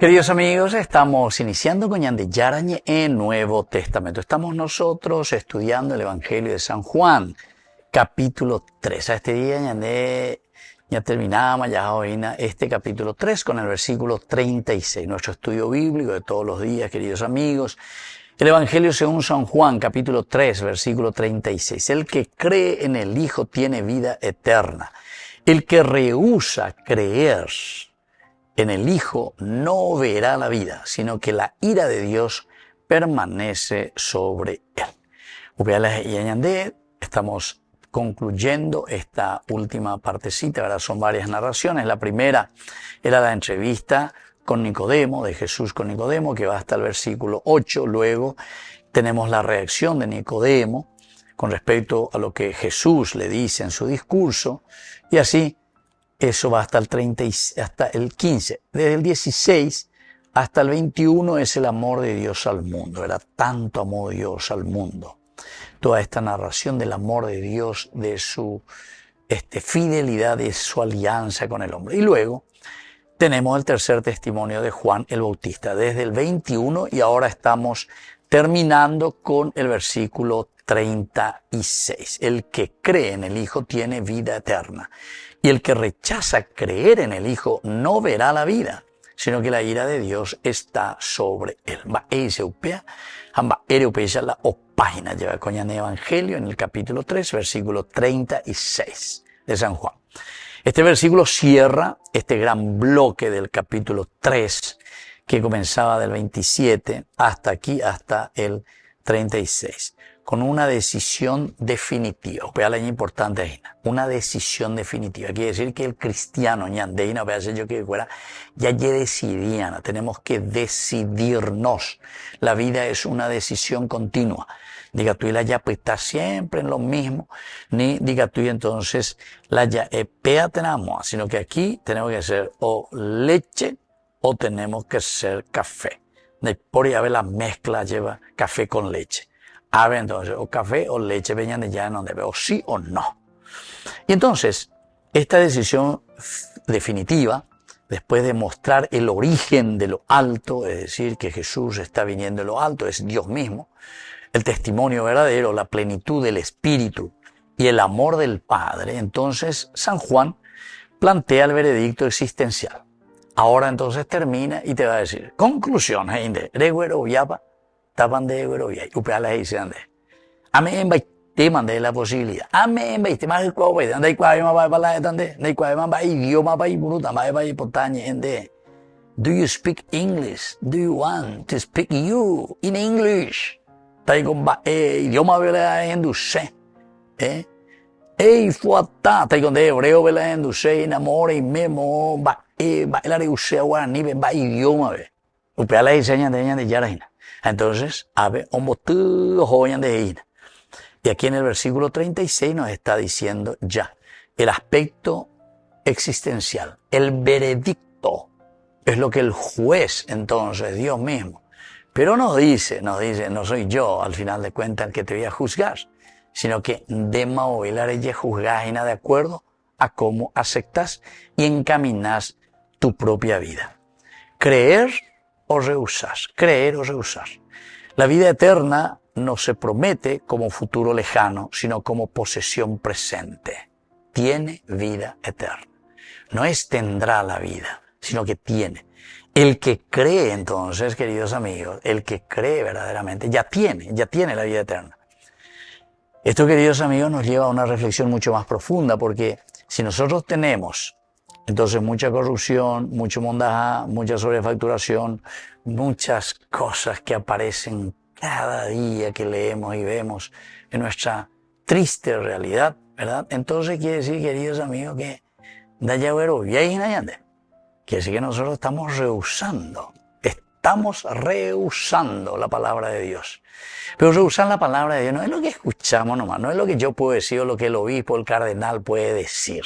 Queridos amigos, estamos iniciando con Ñande Yarañe en Nuevo Testamento. Estamos nosotros estudiando el Evangelio de San Juan, capítulo 3. A este día Ñande ya terminamos ya hoy este capítulo 3 con el versículo 36. Nuestro estudio bíblico de todos los días, queridos amigos. El Evangelio según San Juan, capítulo 3, versículo 36. El que cree en el Hijo tiene vida eterna. El que rehúsa creer en el Hijo no verá la vida, sino que la ira de Dios permanece sobre él. Estamos concluyendo esta última partecita, ¿verdad? Son varias narraciones. La primera era la entrevista con Nicodemo, de Jesús con Nicodemo, que va hasta el versículo 8. Luego tenemos la reacción de Nicodemo con respecto a lo que Jesús le dice en su discurso, y así eso va hasta el 15. Desde el 16 hasta el 21 es el amor de Dios al mundo, ¿verdad? Tanto amó Dios al mundo. Toda esta narración del amor de Dios, de su fidelidad, de su alianza con el hombre. Y luego tenemos el tercer testimonio de Juan el Bautista, desde el 21, y ahora estamos terminando con el versículo 36. El que cree en el Hijo tiene vida eterna. Y el que rechaza creer en el Hijo no verá la vida, sino que la ira de Dios está sobre él. La página lleva con el Evangelio en el capítulo 3, versículo 36 de San Juan. Este versículo cierra este gran bloque del capítulo 3 que comenzaba del 27 hasta aquí, hasta el 36. Con una decisión definitiva. Lo importante es una decisión definitiva. Quiere decir que el cristiano, ñandeina, yo que fuera, ya decidían. Tenemos que decidirnos. La vida es una decisión continua. Diga tú y la ya pues está siempre en lo mismo. Ni diga tú y entonces la ya tenemos, sino que aquí tenemos que hacer o leche o tenemos que hacer café. Por ahí la mezcla lleva café con leche. A ver, entonces, o café o leche venían de ya en donde veo, sí o no. Y entonces, esta decisión definitiva, después de mostrar el origen de lo alto, es decir, que Jesús está viniendo de lo alto, es Dios mismo, el testimonio verdadero, la plenitud del Espíritu y el amor del Padre, entonces San Juan plantea el veredicto existencial. Ahora entonces termina y te va a decir, conclusión, gente, reguero yapa, tapan de Eurovia, upala dice ande. Ame te mandé la posibilidad. Ame te más el cuau, ande cuau ma va la ande, ne cuau ma va idioma va bruta, va potaña ende. Do you speak English? Do you want to speak you in English? Tai con ba idioma vela enduse. Fuata, tai con de hebreo vela enduse, enamore y memo ba la de usea guaraní va idioma ve. Upala dice de Yaraina. Entonces, y aquí en el versículo 36 nos está diciendo ya el aspecto existencial, el veredicto, es lo que el juez, entonces, Dios mismo. Pero nos dice, no soy yo al final de cuentas el que te voy a juzgar, sino que dema o velareye juzgás de acuerdo a cómo aceptas y encaminas tu propia vida. Creer o rehusar, creer o rehusar. La vida eterna no se promete como futuro lejano, sino como posesión presente. Tiene vida eterna. No es tendrá la vida, sino que tiene. El que cree entonces, queridos amigos, el que cree verdaderamente, ya tiene la vida eterna. Esto, queridos amigos, nos lleva a una reflexión mucho más profunda, porque si nosotros tenemos entonces mucha corrupción, mucho mondaje, mucha sobrefacturación, muchas cosas que aparecen cada día que leemos y vemos en nuestra triste realidad, ¿verdad? Entonces quiere decir, queridos amigos, que quiere decir que nosotros estamos rehusando la palabra de Dios. Pero rehusar la palabra de Dios no es lo que escuchamos nomás, no es lo que yo puedo decir o lo que el obispo, el cardenal puede decir.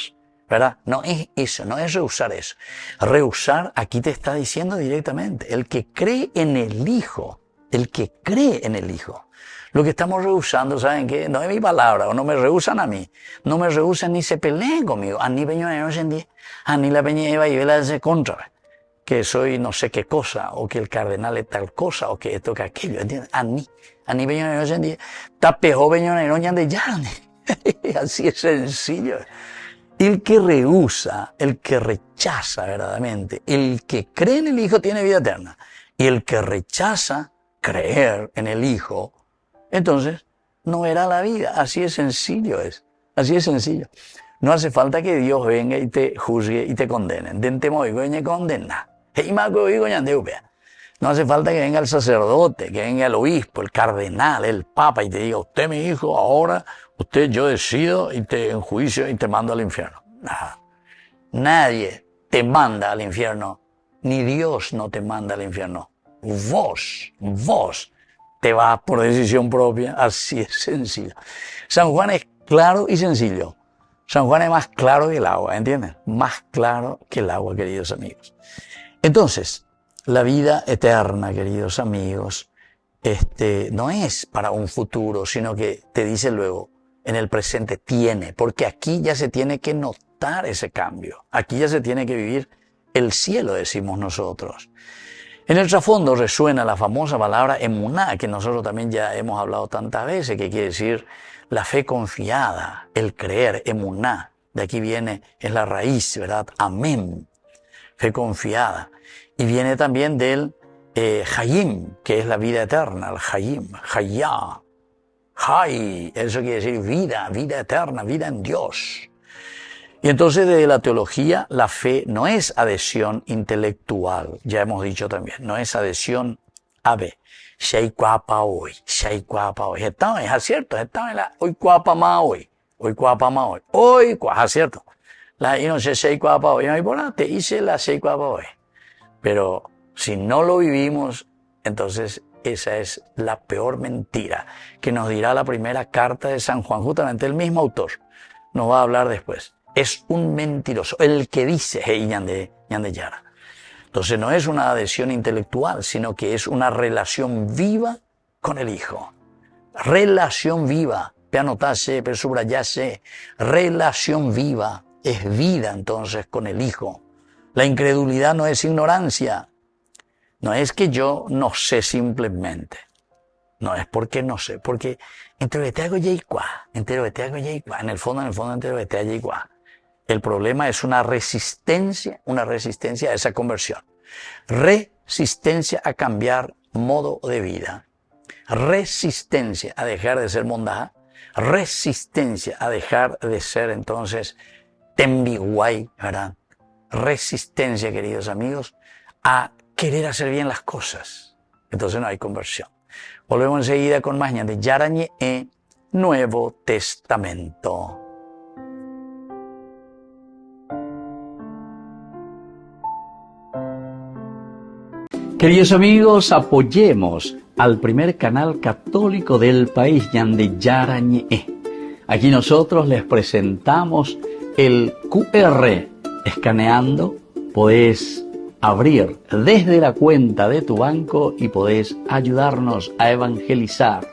¿Verdad? No es eso, no es rehusar eso. Rehusar, aquí te está diciendo directamente, el que cree en el Hijo, el que cree en el Hijo. Lo que estamos rehusando, ¿saben qué? No es mi palabra, o no me rehusan a mí, no me rehusan ni se peleen conmigo, a ni peño no sentí, a ni la peña iba y vela se contra. que soy no sé qué cosa, o que el cardenal es tal cosa, o que esto, que aquello, ¿entiendes? A mí beñonero hoy en día, tapejó beñonero de yarne. Así es sencillo. El que rehúsa, el que rechaza verdaderamente, el que cree en el Hijo tiene vida eterna. Y el que rechaza creer en el Hijo, entonces no verá la vida. Así es sencillo es. Así es sencillo. No hace falta que Dios venga y te juzgue y te condene. No hace falta que venga el sacerdote, que venga el obispo, el cardenal, el papa y te diga, usted mi hijo, ahora usted yo decido y te enjuicio y te mando al infierno. Nada. Nadie te manda al infierno, ni Dios no te manda al infierno. Vos te vas por decisión propia, así es sencillo. San Juan es claro y sencillo. San Juan es más claro que el agua, ¿entienden? Más claro que el agua, queridos amigos. Entonces, la vida eterna, queridos amigos, no es para un futuro, sino que te dice luego, en el presente tiene, porque aquí ya se tiene que notar ese cambio. Aquí ya se tiene que vivir el cielo, decimos nosotros. En el trasfondo resuena la famosa palabra emuná, que nosotros también ya hemos hablado tantas veces, que quiere decir la fe confiada, el creer, emuná. De aquí viene, es la raíz, ¿verdad? Amén, fe confiada. Y viene también del Hayim, que es la vida eterna, el Hayim, Hayá. Hay, eso quiere decir vida, vida eterna, vida en Dios. Y entonces desde la teología, la fe no es adhesión intelectual, ya hemos dicho también, no es adhesión a ver, sei cuapa hoy, es cierto, hoy cuapa más hoy, hoy es cierto, la y no sé sei cuapa hoy, no hay por nada, te hice la sei cuapa hoy, pero si no lo vivimos, entonces esa es la peor mentira que nos dirá la primera carta de San Juan, justamente el mismo autor nos va a hablar después. Es un mentiroso, el que dice, hey, ñande yara. Entonces no es una adhesión intelectual, sino que es una relación viva con el Hijo. Relación viva, peanotase, subrayase, relación viva, es vida entonces con el Hijo. La incredulidad no es ignorancia, no es que yo no sé simplemente, no es porque no sé, porque en el fondo, el problema es una resistencia a esa conversión. Resistencia a cambiar modo de vida. Resistencia a dejar de ser mondá. Resistencia a dejar de ser entonces tembiguay, ¿verdad? Resistencia, queridos amigos, a querer hacer bien las cosas. Entonces no hay conversión. Volvemos enseguida con más de Yarañe Nuevo Testamento. Queridos amigos, apoyemos al primer canal católico del país, Yande Yarañe. Aquí nosotros les presentamos el QR. Escaneando, podés abrir desde la cuenta de tu banco y podés ayudarnos a evangelizar.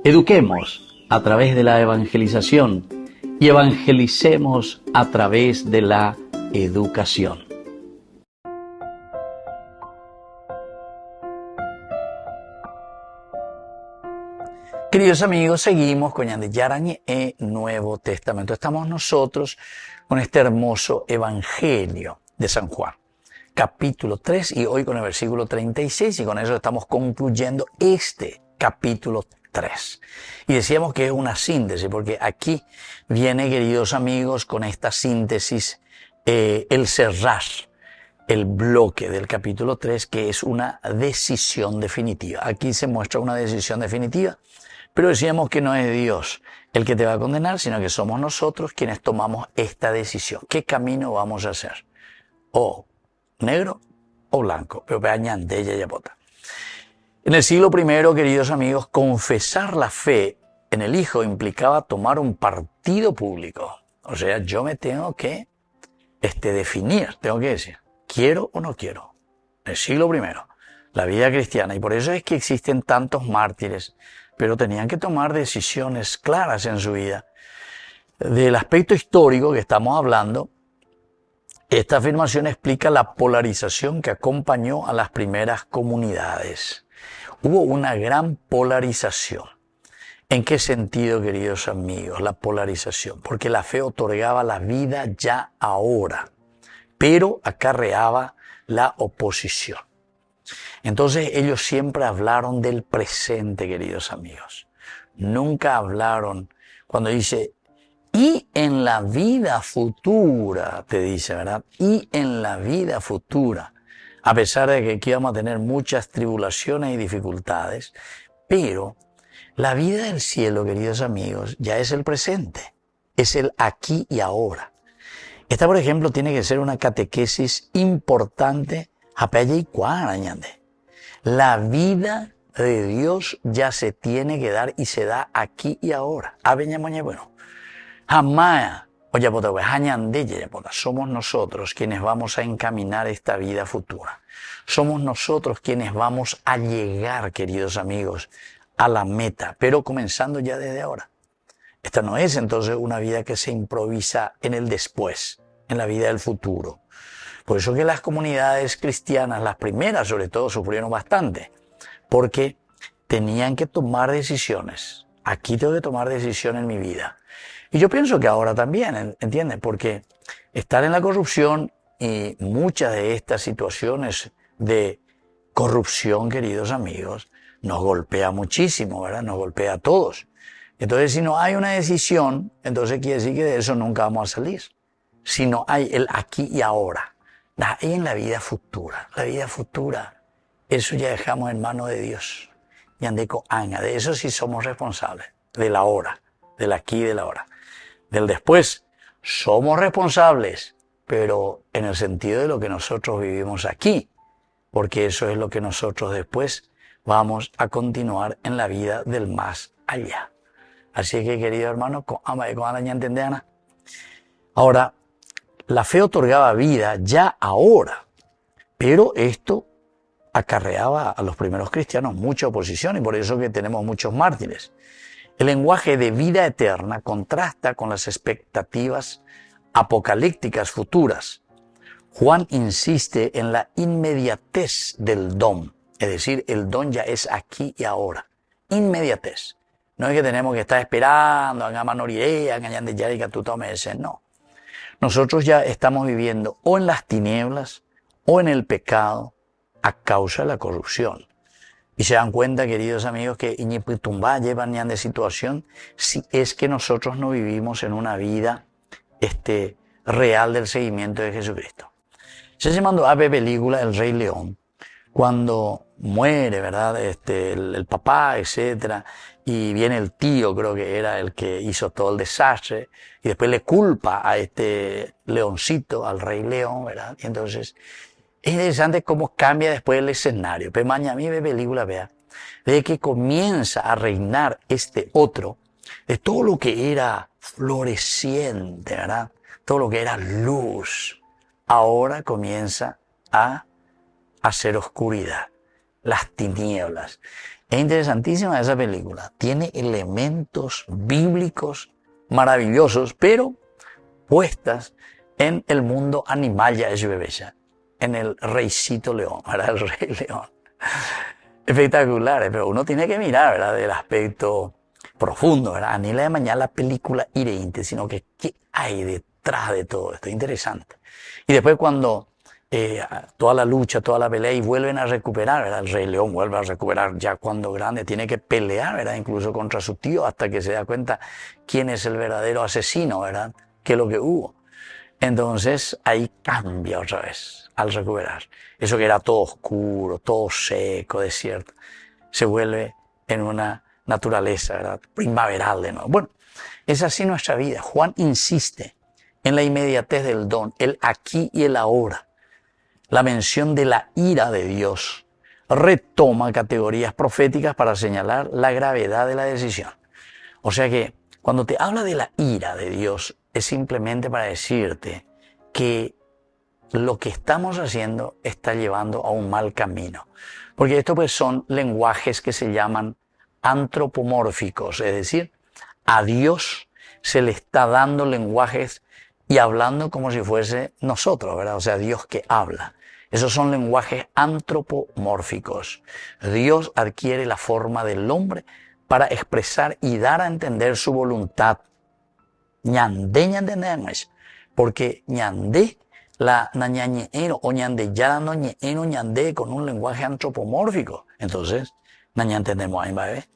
Eduquemos a través de la evangelización y evangelicemos a través de la educación. Queridos amigos, seguimos con Yande Yarañe Nuevo Testamento. Estamos nosotros con este hermoso Evangelio de San Juan, capítulo 3, y hoy con el versículo 36, y con eso estamos concluyendo este capítulo 3. Y decíamos que es una síntesis, porque aquí viene, queridos amigos, con esta síntesis, el cerrar el bloque del capítulo 3, que es una decisión definitiva. Aquí se muestra una decisión definitiva. Pero decíamos que no es Dios el que te va a condenar, sino que somos nosotros quienes tomamos esta decisión. ¿Qué camino vamos a hacer? O negro o blanco. Pero en el siglo I, queridos amigos, confesar la fe en el Hijo implicaba tomar un partido público. O sea, yo me tengo que definir, tengo que decir, ¿quiero o no quiero? En el siglo I, la vida cristiana. Y por eso es que existen tantos mártires, pero tenían que tomar decisiones claras en su vida. Del aspecto histórico que estamos hablando, Esta afirmación explica la polarización que acompañó a las primeras comunidades. Hubo una gran polarización. ¿En qué sentido, queridos amigos, la polarización? Porque la fe otorgaba la vida ya ahora, pero acarreaba la oposición. Entonces ellos siempre hablaron del presente, queridos amigos. Nunca hablaron cuando dice, y en la vida futura, te dice, ¿verdad? Y en la vida futura, a pesar de que aquí vamos a tener muchas tribulaciones y dificultades, pero la vida del cielo, queridos amigos, ya es el presente, es el aquí y ahora. Esta, por ejemplo, tiene que ser una catequesis importante a Paya y Cuarañande. La vida de Dios ya se tiene que dar y se da aquí y ahora. Bueno, jamás, somos nosotros quienes vamos a encaminar esta vida futura. Somos nosotros quienes vamos a llegar, queridos amigos, a la meta, pero comenzando ya desde ahora. Esta no es entonces una vida que se improvisa en el después, en la vida del futuro. Por eso que las comunidades cristianas, las primeras sobre todo, sufrieron bastante, porque tenían que tomar decisiones. Aquí tengo que tomar decisiones en mi vida. Y yo pienso que ahora también, ¿entienden? Porque estar en la corrupción y muchas de estas situaciones de corrupción, queridos amigos, nos golpea muchísimo, ¿verdad? Nos golpea a todos. Entonces, si no hay una decisión, entonces quiere decir que de eso nunca vamos a salir. Si no hay el aquí y ahora. Ahí en la vida futura. La vida futura, eso ya dejamos en manos de Dios. Yandeco Aña, de eso sí somos responsables. De la hora, del aquí y de la hora. Del después, somos responsables, pero en el sentido de lo que nosotros vivimos aquí. Porque eso es lo que nosotros después vamos a continuar en la vida del más allá. Así que, querido hermano, ahora, la fe otorgaba vida ya ahora, pero esto acarreaba a los primeros cristianos mucha oposición y por eso que tenemos muchos mártires. El lenguaje de vida eterna contrasta con las expectativas apocalípticas futuras. Juan insiste en la inmediatez del don, es decir, el don ya es aquí y ahora. Inmediatez. No es que tenemos que estar esperando, no. Nosotros ya estamos viviendo o en las tinieblas o en el pecado a causa de la corrupción. Y se dan cuenta, queridos amigos, que Iñipitumba llevan de situación si es que nosotros no vivimos en una vida real del seguimiento de Jesucristo. Se llamando a película El Rey León, cuando muere, ¿verdad? El papá, etcétera, y viene el tío, creo que era el que hizo todo el desastre, y después le culpa a este leoncito, al Rey León, ¿verdad? Y entonces, es interesante cómo cambia después el escenario. Pero mañana a mí ve película, vea, desde que comienza a reinar este otro, de todo lo que era floreciente, ¿verdad? Todo lo que era luz, ahora comienza a hacer oscuridad, las tinieblas. Es interesantísima esa película. Tiene elementos bíblicos maravillosos, pero puestas en el mundo animal ya es bebella, en el reycito león, ¿verdad? El rey león. Espectaculares, pero uno tiene que mirar, ¿verdad? Del aspecto profundo, ¿verdad? Ni la de mañana la película ireinte, sino que qué hay detrás de todo esto. Interesante. Y después cuando toda la lucha, toda la pelea y vuelven a recuperar, ¿verdad? El Rey León vuelve a recuperar ya cuando grande, tiene que pelear, ¿verdad? Incluso contra su tío hasta que se da cuenta quién es el verdadero asesino, ¿verdad? ¿Qué es lo que hubo? Entonces ahí cambia otra vez al recuperar. Eso que era todo oscuro, todo seco, desierto, se vuelve en una naturaleza, ¿verdad? Primaveral de nuevo. Bueno, es así nuestra vida. Juan insiste en la inmediatez del don, el aquí y el ahora. La mención de la ira de Dios retoma categorías proféticas para señalar la gravedad de la decisión. O sea que cuando te habla de la ira de Dios es simplemente para decirte que lo que estamos haciendo está llevando a un mal camino. Porque esto pues son lenguajes que se llaman antropomórficos, es decir, a Dios se le está dando lenguajes y hablando como si fuese nosotros, ¿verdad? O sea, Dios que habla. Esos son lenguajes antropomórficos. Dios adquiere la forma del hombre para expresar y dar a entender su voluntad. Ñandé, ñandé, porque ñandé, la ñañeeno o ñandé, ya no ñeeno ñandé con un lenguaje antropomórfico. Entonces, naña entendemos ahí, ¿vale?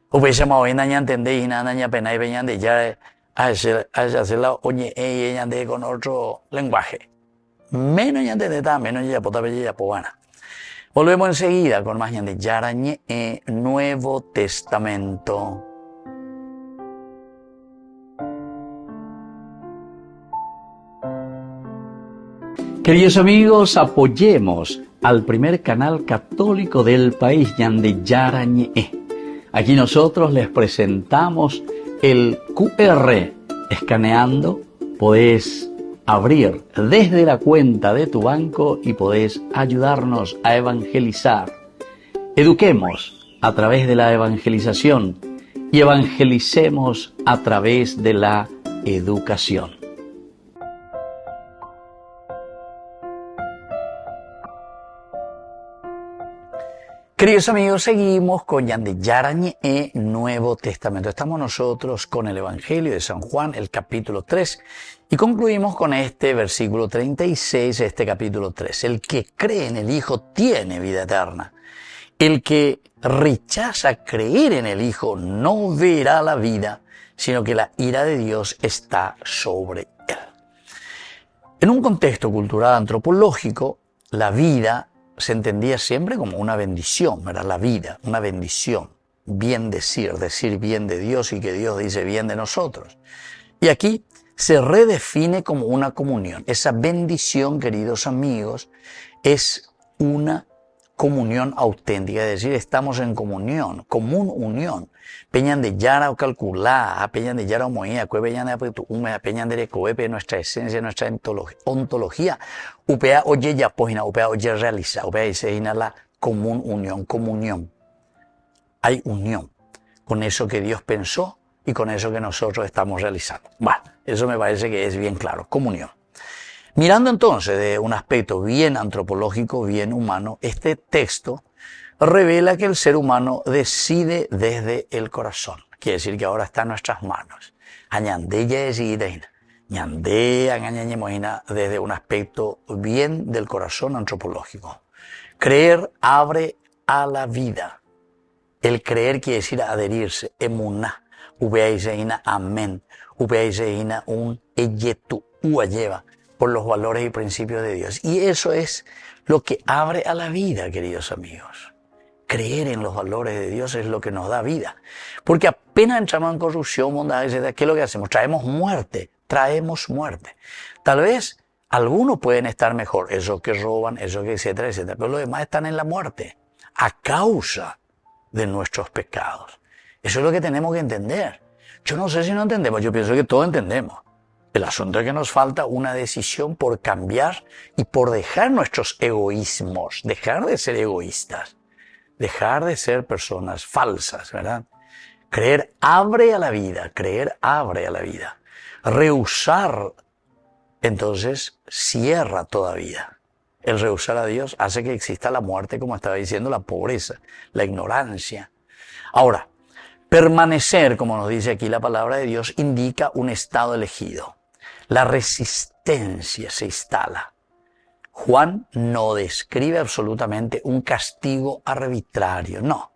O pues llama hoy naña entendé y naña pena y ñandé ya a hacer la oñe y ñandé con otro lenguaje. Menos ñandé está, menos ya potable ya pobana. Volvemos enseguida con más ñandé, yarañe Nuevo Testamento. Queridos amigos, apoyemos al primer canal católico del país, Ñande Yarañe. Aquí nosotros les presentamos el QR. Escaneando, podés abrir desde la cuenta de tu banco y podés ayudarnos a evangelizar. Eduquemos a través de la evangelización y evangelicemos a través de la educación. Queridos amigos, seguimos con Ñande Yarañe Nuevo Testamento. Estamos nosotros con el Evangelio de San Juan, el capítulo 3, y concluimos con este versículo 36 de este capítulo 3. El que cree en el Hijo tiene vida eterna. El que rechaza creer en el Hijo no verá la vida, sino que la ira de Dios está sobre él. En un contexto cultural antropológico, la vida se entendía siempre como una bendición, ¿verdad? La vida, una bendición. Bien decir bien de Dios y que Dios dice bien de nosotros. Y aquí se redefine como una comunión. Esa bendición, queridos amigos, es una comunión auténtica, es decir, estamos en comunión, común unión. Peñan de yara o calculá, peñan de yara o moía, peñan de peñan de coepe, nuestra esencia, nuestra ontología. Upea oye ya pogina, upea oye realiza, upea dice la común unión, comunión. Hay unión con eso que Dios pensó y con eso que nosotros estamos realizando. Bueno, eso me parece que es bien claro, comunión. Mirando entonces de un aspecto bien antropológico, bien humano, este texto revela que el ser humano decide desde el corazón. Quiere decir que ahora está en nuestras manos. Desde un aspecto bien del corazón antropológico. Creer abre a la vida. El creer quiere decir adherirse. Emuná. Amén. Un eyetu. Lleva por los valores y principios de Dios. Y eso es lo que abre a la vida, queridos amigos. Creer en los valores de Dios es lo que nos da vida. Porque apenas entramos en corrupción, bondad, etc., ¿qué es lo que hacemos? Traemos muerte. Tal vez algunos pueden estar mejor, esos que roban, esos que etcétera, etcétera, pero los demás están en la muerte a causa de nuestros pecados. Eso es lo que tenemos que entender. Yo no sé si no entendemos, yo pienso que todos entendemos. El asunto es que nos falta una decisión por cambiar y por dejar nuestros egoísmos, dejar de ser egoístas, dejar de ser personas falsas, ¿verdad? Creer abre a la vida. Rehusar, entonces, cierra toda vida. El rehusar a Dios hace que exista la muerte, como estaba diciendo, la pobreza, la ignorancia. Ahora, permanecer, como nos dice aquí la palabra de Dios, indica un estado elegido. La resistencia se instala. Juan no describe absolutamente un castigo arbitrario, no,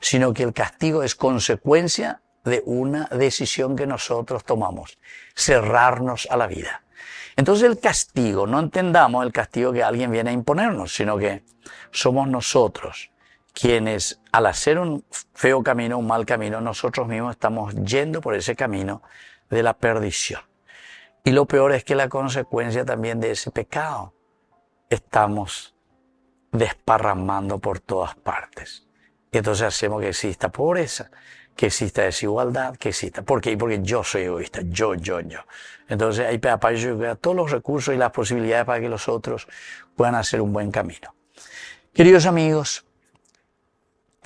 sino que el castigo es consecuencia de una decisión que nosotros tomamos, cerrarnos a la vida. Entonces el castigo, no entendamos el castigo que alguien viene a imponernos, sino que somos nosotros quienes al hacer un feo camino, un mal camino, nosotros mismos estamos yendo por ese camino de la perdición. Y lo peor es que la consecuencia también de ese pecado estamos desparramando por todas partes. Y entonces hacemos que exista pobreza, que exista desigualdad, que exista. ¿Por qué? Porque yo soy egoísta, yo. Entonces hay todos los recursos y las posibilidades para que los otros puedan hacer un buen camino. Queridos amigos,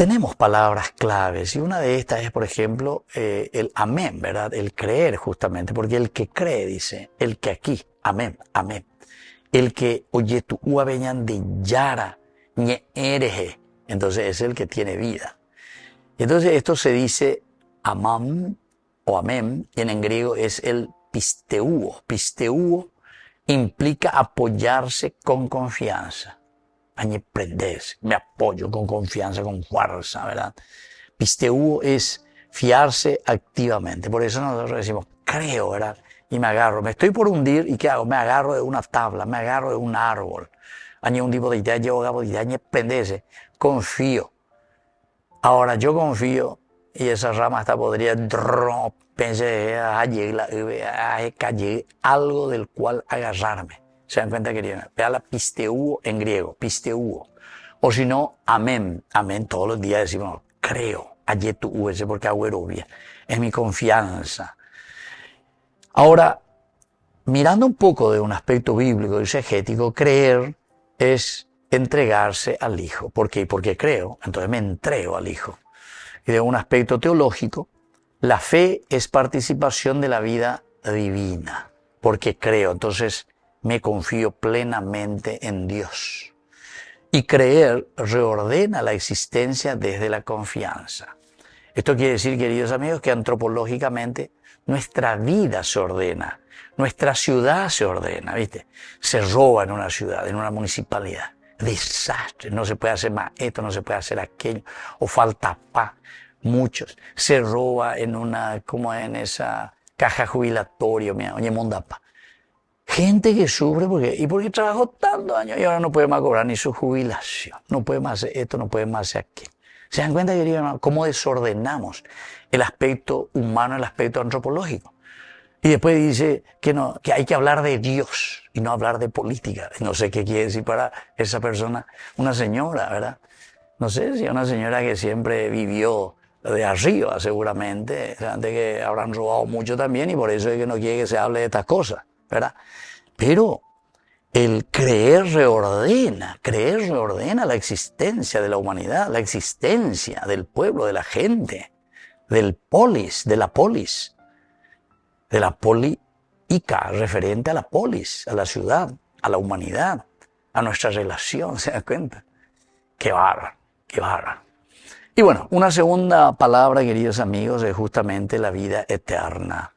tenemos palabras claves y una de estas es, por ejemplo, el amén, ¿verdad? El creer justamente, porque el que cree, dice, el que aquí, amén, amén. El que oye tu uabeñan de yara, ñe ereje, entonces es el que tiene vida. Y entonces esto se dice amam o amén, y en griego es el pisteuo. Pisteuo implica apoyarse con confianza. Me apoyo con confianza, con fuerza, ¿verdad? Pisteuo es fiarse activamente. Por eso nosotros decimos, creo, ¿verdad? Y me agarro. Me estoy por hundir, ¿y qué hago? Me agarro de una tabla, me agarro de un árbol. Añe un tipo de idea, yo hago de idea, prendese. Confío. Ahora yo confío y esa rama hasta podría pensé algo del cual agarrarme. ¿Se dan cuenta, queridos? Vea la pisteuo en griego, pisteuo. O si no, amén. Amén, todos los días decimos, creo, ayetu ese porque agüero bien. Es mi confianza. Ahora, mirando un poco de un aspecto bíblico y exegético, creer es entregarse al Hijo. ¿Por qué? Porque creo, entonces me entrego al Hijo. Y de un aspecto teológico, la fe es participación de la vida divina, porque creo, entonces me confío plenamente en Dios. Y creer reordena la existencia desde la confianza. Esto quiere decir, queridos amigos, que antropológicamente nuestra vida se ordena, nuestra ciudad se ordena, ¿viste? Se roba en una ciudad, en una municipalidad. Desastre, no se puede hacer más esto, no se puede hacer aquello, o falta paz. Muchos. Se roba en una, como en esa caja jubilatoria, mira, oye, mondapa. Gente que sufre porque trabajó tantos años y ahora no puede más cobrar ni su jubilación. No puede más hacer esto, no puede más hacer aquello. ¿Se dan cuenta, queridos hermanos, cómo desordenamos el aspecto humano, el aspecto antropológico? Y después dice que no, que hay que hablar de Dios y no hablar de política. No sé qué quiere decir para esa persona, una señora, ¿verdad? No sé si una señora que siempre vivió de arriba, seguramente, de que habrán robado mucho también y por eso es que no quiere que se hable de estas cosas, ¿verdad? Pero el creer reordena la existencia de la humanidad, la existencia del pueblo, de la gente, del polis, de la polis, de la política, referente a la polis, a la ciudad, a la humanidad, a nuestra relación, ¿se dan cuenta? ¡Qué bárbaro! ¡Qué bárbaro! Y bueno, una segunda palabra, queridos amigos, es justamente la vida eterna.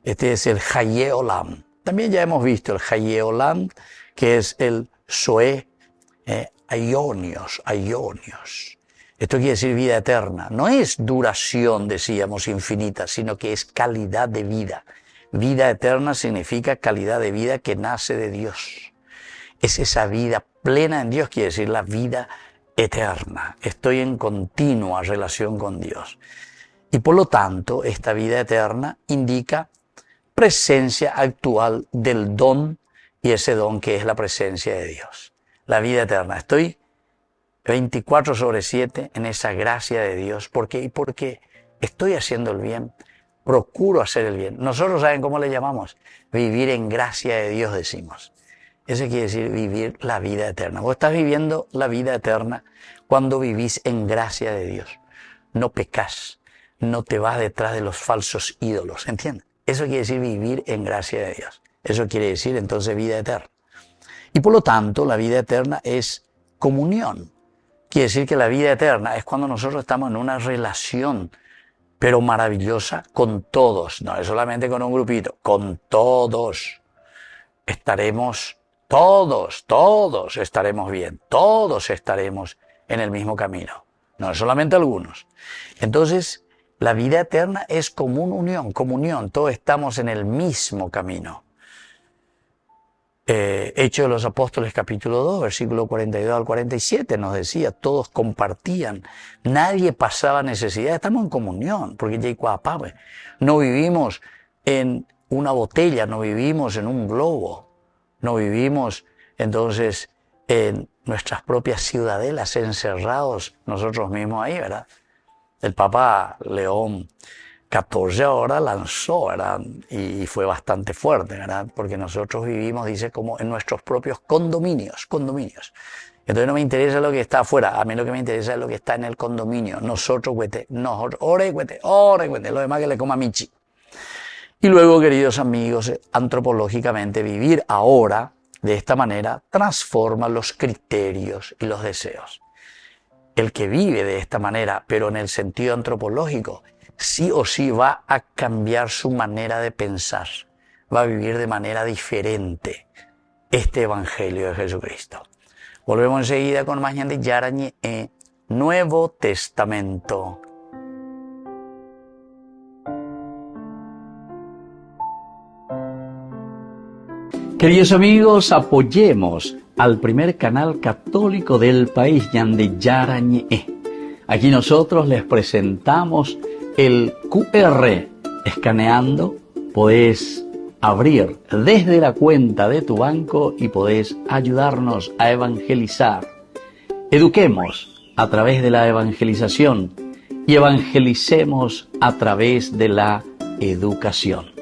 Este es el Haye Olam. También ya hemos visto el Haye Olam, que es el Zoe Aionios. Esto quiere decir vida eterna. No es duración, decíamos, infinita, sino que es calidad de vida. Vida eterna significa calidad de vida que nace de Dios. Es esa vida plena en Dios, quiere decir la vida eterna. Estoy en continua relación con Dios. Y por lo tanto, esta vida eterna indica presencia actual del don, y ese don que es la presencia de Dios. La vida eterna. Estoy 24/7 en esa gracia de Dios. ¿Por qué? Porque estoy haciendo el bien. Procuro hacer el bien. Nosotros, ¿saben cómo le llamamos? Vivir en gracia de Dios, decimos. Eso quiere decir vivir la vida eterna. Vos estás viviendo la vida eterna cuando vivís en gracia de Dios. No pecas, no te vas detrás de los falsos ídolos, ¿entiendes? Eso quiere decir vivir en gracia de Dios. Eso quiere decir entonces vida eterna. Y por lo tanto, la vida eterna es comunión. Quiere decir que la vida eterna es cuando nosotros estamos en una relación, pero maravillosa, con todos. No es solamente con un grupito, con todos. Todos estaremos bien, todos estaremos en el mismo camino, no solamente algunos. Entonces, la vida eterna es comunión, todos estamos en el mismo camino. Hechos de los Apóstoles capítulo 2, versículo 42 al 47 nos decía, todos compartían, nadie pasaba necesidad, estamos en comunión, porque no vivimos en una botella, no vivimos en un globo. No vivimos entonces en nuestras propias ciudadelas, encerrados nosotros mismos ahí, ¿verdad? El Papa León XIV ahora lanzó, ¿verdad? Y fue bastante fuerte, ¿verdad? Porque nosotros vivimos, dice, como en nuestros propios condominios. Entonces no me interesa lo que está afuera, a mí lo que me interesa es lo que está en el condominio. Nosotros, cuete, nosotros, ore, cuete, lo demás que le coma Michi. Y luego, queridos amigos, antropológicamente vivir ahora de esta manera transforma los criterios y los deseos. El que vive de esta manera, pero en el sentido antropológico, sí o sí va a cambiar su manera de pensar, va a vivir de manera diferente este Evangelio de Jesucristo. Volvemos enseguida con más de Yarañe Nuevo Testamento. Queridos amigos, apoyemos al primer canal católico del país, Ñande Yarañe. Aquí nosotros les presentamos el QR. Escaneando, podés abrir desde la cuenta de tu banco y podés ayudarnos a evangelizar. Eduquemos a través de la evangelización y evangelicemos a través de la educación.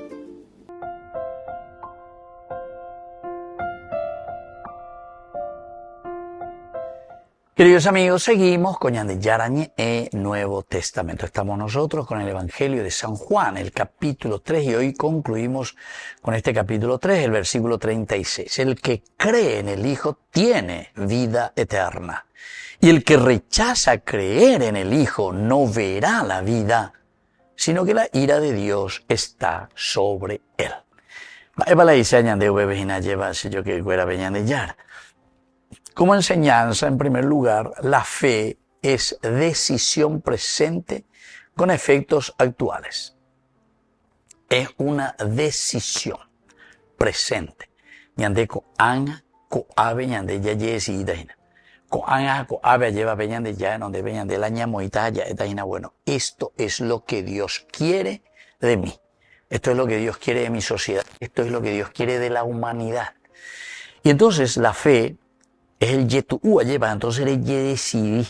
Queridos amigos, seguimos con Ñande Yarañe Nuevo Testamento. Estamos nosotros con el Evangelio de San Juan, el capítulo 3, y hoy concluimos con este capítulo 3, el versículo 36. El que cree en el Hijo tiene vida eterna, y el que rechaza creer en el Hijo no verá la vida, sino que la ira de Dios está sobre él. Como enseñanza, en primer lugar, la fe es decisión presente con efectos actuales. Es una decisión presente. Ñande ko anga, ko ave, ñande ya yesi itaina. Ko anga, ko ave lleva peñande ya, donde peñande la ñamoita ya itaina. Bueno, esto es lo que Dios quiere de mí. Esto es lo que Dios quiere de mi sociedad. Esto es lo que Dios quiere de la humanidad. Y entonces la fe es el yetu lleva, entonces el ye decidí,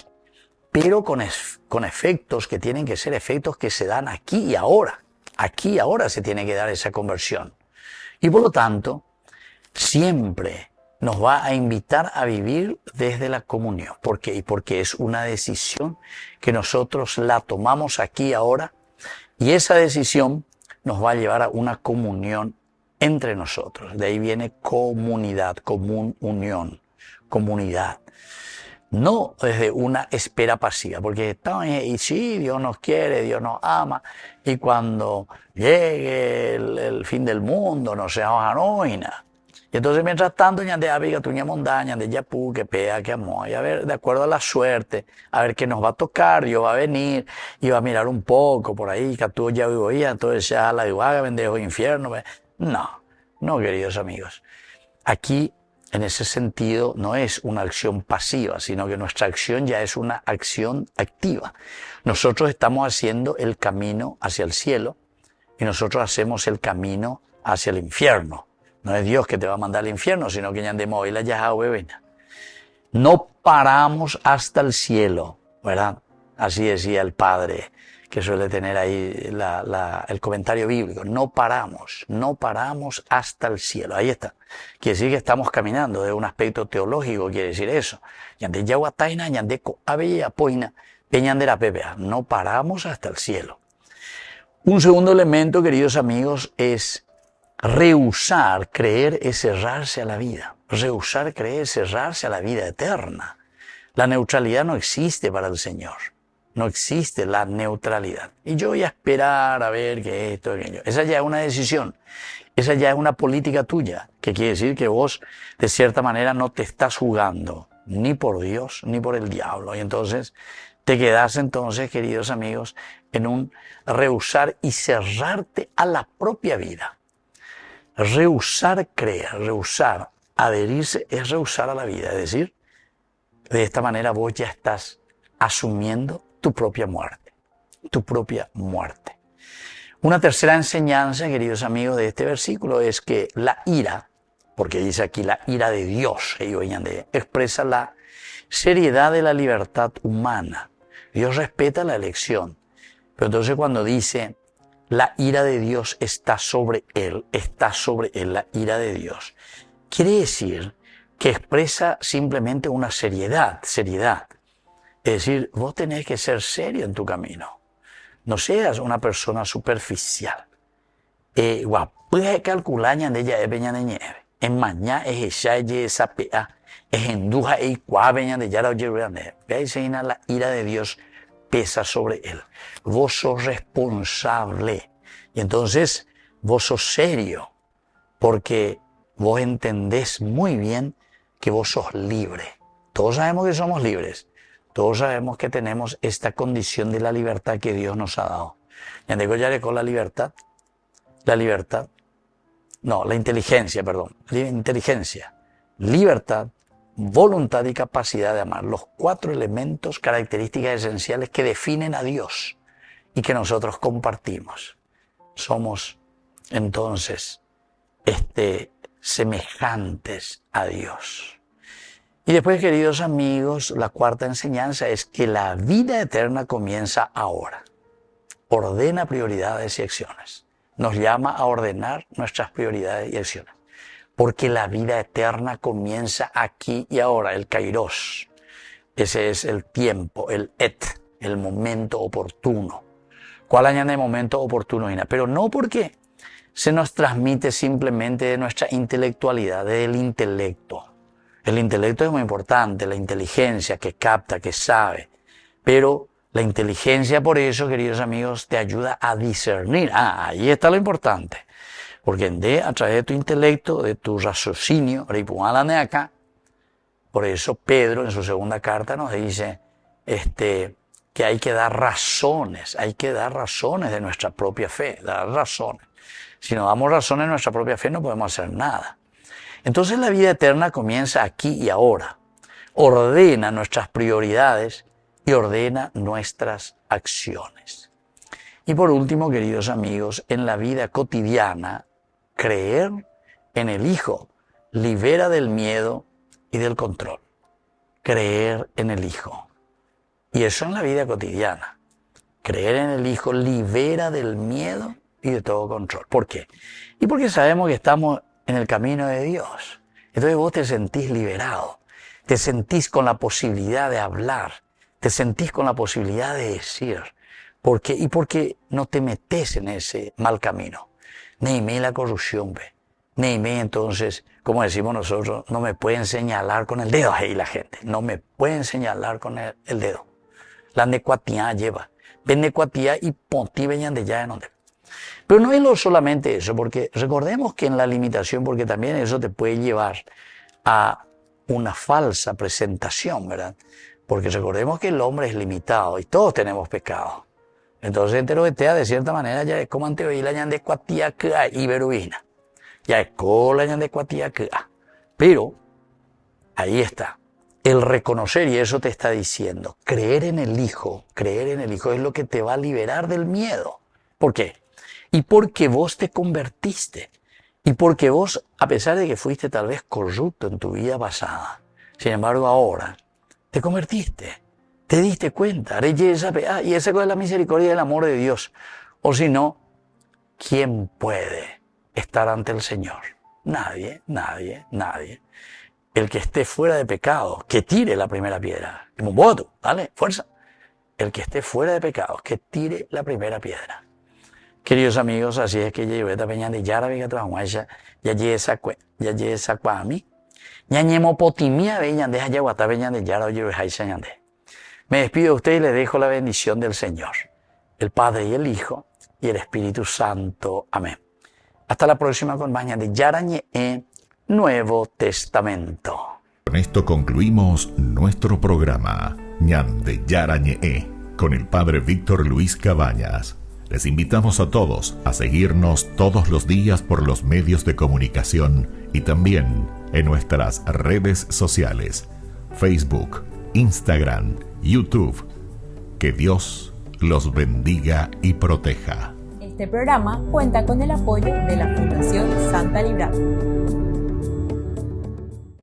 pero con efectos que tienen que ser efectos que se dan aquí y ahora. Aquí y ahora se tiene que dar esa conversión. Y por lo tanto, siempre nos va a invitar a vivir desde la comunión. ¿Por qué? Porque es una decisión que nosotros la tomamos aquí y ahora, y esa decisión nos va a llevar a una comunión entre nosotros. De ahí viene comunidad, común, unión. Comunidad, no desde una espera pasiva, porque estamos y sí, Dios nos quiere, Dios nos ama, y cuando llegue el fin del mundo no seamos anónina. Y entonces mientras tanto, ñande abiga tuña montaña, de yapú, que pea, que amó, y a ver, de acuerdo a la suerte, a ver qué nos va a tocar, Dios va a venir, y va a mirar un poco por ahí, que tú ya vivo ya, entonces ya la iguaga, vendejo infierno. No, queridos amigos. Aquí, en ese sentido, no es una acción pasiva, sino que nuestra acción ya es una acción activa. Nosotros estamos haciendo el camino hacia el cielo y nosotros hacemos el camino hacia el infierno. No es Dios que te va a mandar al infierno, sino que ya andemos hoy la yaja bebena. No paramos hasta el cielo, ¿verdad? Así decía el Padre, que suele tener ahí el comentario bíblico. No paramos hasta el cielo. Ahí está. Quiere decir que estamos caminando de un aspecto teológico, quiere decir eso. No paramos hasta el cielo. Un segundo elemento, queridos amigos, es rehusar creer es cerrarse a la vida. Rehusar creer es cerrarse a la vida eterna. La neutralidad no existe para el Señor. No existe la neutralidad. Y yo voy a esperar a ver que esto, aquello. Esa ya es una decisión. Esa ya es una política tuya. Que quiere decir que vos, de cierta manera, no te estás jugando ni por Dios ni por el diablo. Y entonces te quedás entonces, queridos amigos, en un rehusar y cerrarte a la propia vida. Rehusar creer, rehusar adherirse es rehusar a la vida. Es decir, de esta manera vos ya estás asumiendo tu propia muerte, tu propia muerte. Una tercera enseñanza, queridos amigos, de este versículo es que la ira, porque dice aquí la ira de Dios, expresa la seriedad de la libertad humana. Dios respeta la elección, pero entonces cuando dice la ira de Dios está sobre él la ira de Dios, quiere decir que expresa simplemente una seriedad. Es decir, vos tenés que ser serio en tu camino. No seas una persona superficial. Puedes calcular de ella es peña de nieve. En mañana es ella esa pea. Es enduja y cuaveña de yara oye grande. Veáis ahí la ira de Dios pesa sobre él. Vos sos responsable. Y entonces vos sos serio. Porque vos entendés muy bien que vos sos libre. Todos sabemos que somos libres. Todos sabemos que tenemos esta condición de la libertad que Dios nos ha dado. ¿Ya digo ya con la libertad? La inteligencia, libertad, voluntad y capacidad de amar. Los 4 elementos, características esenciales que definen a Dios y que nosotros compartimos. Somos entonces semejantes a Dios. Y después, queridos amigos, la 4ª enseñanza es que la vida eterna comienza ahora. Ordena prioridades y acciones. Nos llama a ordenar nuestras prioridades y acciones. Porque la vida eterna comienza aquí y ahora, el kairos. Ese es el tiempo, el momento oportuno. ¿Cuál añade momento oportuno? Pero no porque se nos transmite simplemente de nuestra intelectualidad, del intelecto. El intelecto es muy importante, la inteligencia que capta, que sabe. Pero la inteligencia, por eso, queridos amigos, te ayuda a discernir. Ahí está lo importante. Porque a través de tu intelecto, de tu raciocinio, acá, por eso Pedro en su 2ª carta nos dice que hay que dar razones de nuestra propia fe, dar razones. Si no damos razones de nuestra propia fe no podemos hacer nada. Entonces la vida eterna comienza aquí y ahora. Ordena nuestras prioridades y ordena nuestras acciones. Y por último, queridos amigos, en la vida cotidiana, creer en el Hijo libera del miedo y del control. Creer en el Hijo. Y eso en la vida cotidiana. Creer en el Hijo libera del miedo y de todo control. ¿Por qué? Y porque sabemos que estamos en el camino de Dios. Entonces vos te sentís liberado. Te sentís con la posibilidad de hablar. Te sentís con la posibilidad de decir. ¿Por qué? Y porque no te metes en ese mal camino. Neime la corrupción, Neime, entonces, como decimos nosotros, no me pueden señalar con el dedo ahí la gente. No me pueden señalar con el dedo. La necuatía lleva. Ven necuatía y ponti venían de ya en donde. Pero no es solamente eso, porque recordemos que en la limitación, porque también eso te puede llevar a una falsa presentación, ¿verdad? Porque recordemos que el hombre es limitado y todos tenemos pecado. Entonces, enterobetea, de cierta manera, ya es como ante hoy la ñan de cuatía que hay iberuina. Ya es con la ñan de cuatía que hay. Pero, ahí está. El reconocer, y eso te está diciendo, creer en el Hijo es lo que te va a liberar del miedo. ¿Por qué? Y porque vos te convertiste. Y porque vos, a pesar de que fuiste tal vez corrupto en tu vida pasada, sin embargo ahora te convertiste. Te diste cuenta, y esa cosa es la misericordia y el amor de Dios. O si no, ¿quién puede estar ante el Señor? Nadie. El que esté fuera de pecado, que tire la primera piedra. Como un voto, ¿vale? Fuerza. El que esté fuera de pecado, que tire la primera piedra. Queridos amigos, así es que yo esta peña de Yara Vega Trajuaya, ya esa a mí. Ñañemo potimía veñan de Hayaguata peña de Yara oye Jaisayande. Me despido de ustedes y les dejo la bendición del Señor, el Padre y el Hijo y el Espíritu Santo. Amén. Hasta la próxima con Baña de Yarañe Nuevo Testamento. Con esto concluimos nuestro programa Ñan de Yarañe con el Padre Víctor Luis Cabañas. Les invitamos a todos a seguirnos todos los días por los medios de comunicación y también en nuestras redes sociales, Facebook, Instagram, YouTube. Que Dios los bendiga y proteja. Este programa cuenta con el apoyo de la Fundación Santa Librada.